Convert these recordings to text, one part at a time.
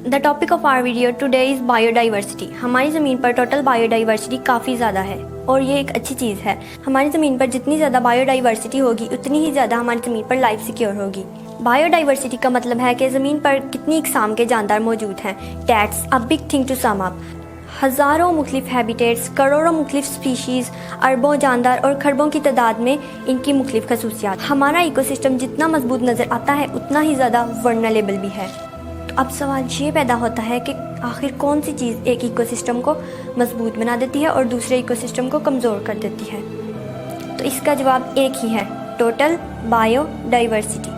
The topic of our video today is biodiversity. हमारी ज़मीन पर टोटल बायोडाइवर्सिटी काफ़ी ज़्यादा है और ये एक अच्छी चीज़ है। हमारी ज़मीन पर जितनी ज़्यादा बायोडाइवर्सिटी होगी उतनी ही ज़्यादा हमारी ज़मीन पर लाइफ सिक्योर होगी। बायोडाइवर्सिटी का मतलब है कि ज़मीन पर कितनी इकसाम के जानदार मौजूद हैं। That's a big thing to sum up. हज़ारों मुख्तलिफ हैबिटेट्स, करोड़ों मुख्तलिफ स्पीशीज़, अरबों जानदार और खरबों की तादाद में इनकी मुख्तलिफ खसूसियात। हमारा इकोसिस्टम जितना मजबूत नज़र आता है उतना ही ज़्यादा वल्नरेबल भी है। तो अब सवाल ये पैदा होता है कि आखिर कौन सी चीज़ एक इकोसिस्टम को मजबूत बना देती है और दूसरे इकोसिस्टम को कमज़ोर कर देती है। तो इसका जवाब एक ही है, टोटल बायोडाइवर्सिटी।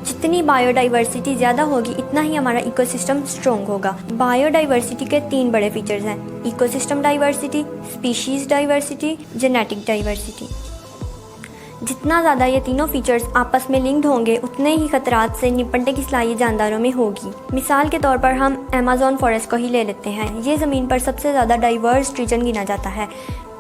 जितनी बायोडाइवर्सिटी ज़्यादा होगी इतना ही हमारा इकोसिस्टम स्ट्रॉन्ग होगा। बायोडाइवर्सिटी के 3 बड़े फीचर्स हैं, ecosystem diversity, species diversity, genetic diversity. जितना ज़्यादा ये तीनों फीचर्स आपस में लिंक्ड होंगे उतने ही खतरात से निपटने की सलाहियत जानदारों में होगी। मिसाल के तौर पर हम अमेज़न फॉरेस्ट को ही ले लेते हैं। ये ज़मीन पर सबसे ज़्यादा डाइवर्स रीजन गिना जाता है,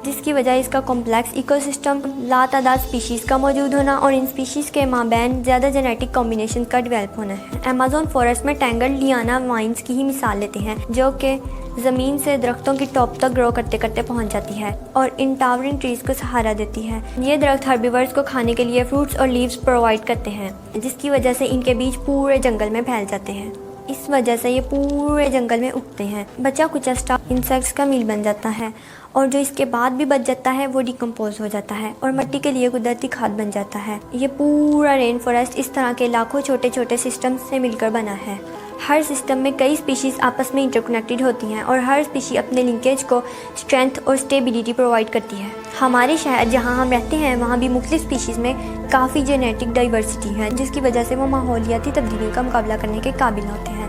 जिसकी वजह इसका कॉम्प्लेक्स इकोसिस्टम, लातादाद स्पीशीज़ का मौजूद होना और इन स्पीशीज़ के माबैन ज़्यादा जेनेटिक कॉम्बिनेशन का डेवलप होना है। अमेज़न फॉरेस्ट में टैंगल्ड लियाना वाइन्स की ही मिसाल लेते हैं, जो कि ज़मीन से दरख्तों की टॉप तक ग्रो करते करते पहुंच जाती है और इन टावरिंग ट्रीज़ को सहारा देती है। ये दरख्त हर्बीवर्स को खाने के लिए फ्रूट्स और लीव्स प्रोवाइड करते हैं, जिसकी वजह से इनके बीज पूरे जंगल में फैल जाते हैं। इस वजह से ये पूरे जंगल में उगते हैं। बचा कुचा स्टाफ इंसेक्ट्स का मील बन जाता है और जो इसके बाद भी बच जाता है वो डिकम्पोज हो जाता है और मिट्टी के लिए कुदरती खाद बन जाता है। ये पूरा रेन फॉरेस्ट इस तरह के लाखों छोटे छोटे सिस्टम से मिलकर बना है। हर सिस्टम में कई स्पीशीज़ आपस में इंटरकनेक्टेड होती हैं और हर स्पीशी अपने लिंकेज को स्ट्रेंथ और स्टेबिलिटी प्रोवाइड करती है। हमारे शहर जहां हम रहते हैं वहां भी मुख्तलिफ स्पीशीज़ में काफ़ी जेनेटिक डाइवर्सिटी है, जिसकी वजह से वो माहौलियाती तब्दीली का मुकाबला करने के काबिल होते हैं।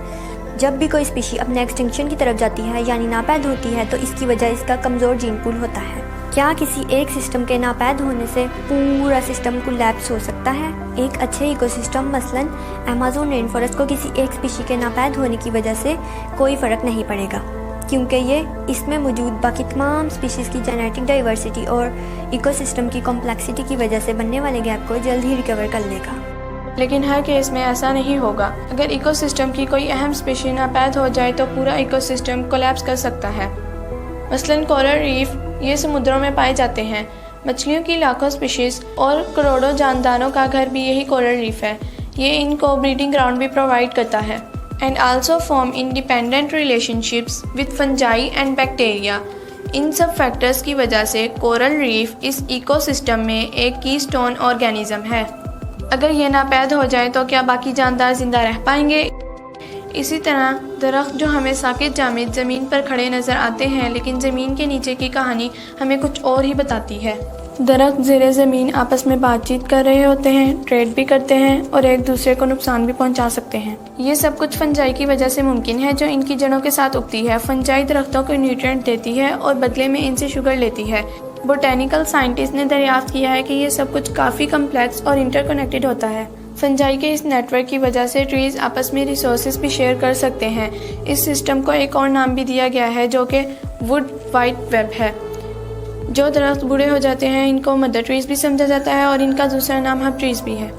जब भी कोई स्पीशी अपने एक्सटिंक्शन की तरफ जाती है यानी नापैद होती है तो इसकी वजह इसका कमज़ोर जीन पूल होता है। क्या किसी एक सिस्टम के नापैद होने से पूरा सिस्टम कोलैप्स हो सकता है? एक अच्छे इकोसिस्टम मसलन अमेज़न रेन फॉरेस्ट को किसी एक स्पीशी के नापैद होने की वजह से कोई फ़र्क नहीं पड़ेगा, क्योंकि ये इसमें मौजूद बाकी तमाम स्पीशीज़ की जेनेटिक डाइवर्सिटी और इकोसिस्टम की कॉम्प्लेक्सिटी की वजह से बनने वाले गैप को जल्द ही रिकवर कर लेगा। लेकिन हर केस में ऐसा नहीं होगा। अगर इकोसिस्टम की कोई अहम स्पीशी नापैद हो जाए तो पूरा इकोसिस्टम कोलैप्स कर सकता है। मसलन कोरल रीफ ये समुद्रों में पाए जाते हैं। मछलियों की लाखों स्पीशीज़ और करोड़ों जानदारों का घर भी यही कोरल रीफ है। ये इनको ब्रीडिंग ग्राउंड भी प्रोवाइड करता है and also form independent relationships with fungi and bacteria. इन सब फैक्टर्स की वजह से कोरल रीफ इस इकोसिस्टम में एक कीस्टोन ऑर्गेनिज्म है। अगर ये नापैद हो जाए तो क्या बाकी जानदार जिंदा रह पाएंगे? इसी तरह दरख्त जो हमें साकित जामिद ज़मीन पर खड़े नज़र आते हैं, लेकिन ज़मीन के नीचे की कहानी हमें कुछ और ही बताती है। दरख्त ज़ेरे ज़मीन आपस में बातचीत कर रहे होते हैं, ट्रेड भी करते हैं और एक दूसरे को नुकसान भी पहुंचा सकते हैं। ये सब कुछ फंजाई की वजह से मुमकिन है, जो इनकी जड़ों के साथ उगती है। फंजाई दरख्तों को न्यूट्रिएंट देती है और बदले में इनसे शुगर लेती है। बोटेनिकल साइंटिस्ट ने दरियाफ्त किया है कि ये सब कुछ काफ़ी कम्प्लेक्स और इंटरकनेक्टेड होता है। फंजाई के इस नेटवर्क की वजह से ट्रीज़ आपस में रिसोर्सेज भी शेयर कर सकते हैं। इस सिस्टम को एक और नाम भी दिया गया है जो कि वुड वाइड वेब है। जो दरख्त बूढ़े हो जाते हैं इनको मदर ट्रीज़ भी समझा जाता है और इनका दूसरा नाम हब ट्रीज़ भी है।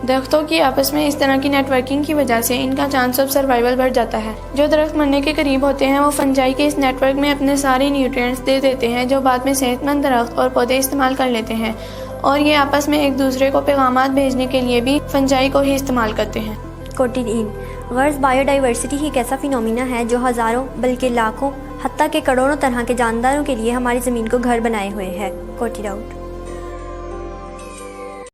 दरख्तों की आपस में इस तरह की नेटवर्किंग की वजह से इनका चांस ऑफ सर्वाइवल बढ़ जाता है। जो दरख्त मरने के करीब होते हैं वो फंजाई के इस नेटवर्क में अपने सारे न्यूट्रिएंट्स दे देते हैं, जो बाद में सेहतमंद दरख्त और पौधे इस्तेमाल कर लेते हैं और ये आपस में एक दूसरे को पैगामात भेजने के लिए भी फंजाई को ही इस्तेमाल करते हैं। कोटेड इन गर्ज बायोडाइवर्सिटी ही एक ऐसा फिनोमिना है जो हज़ारों बल्कि लाखों हत्ता के करोड़ों तरह के जानदारों के लिए हमारी ज़मीन को घर बनाए हुए है। Coated out.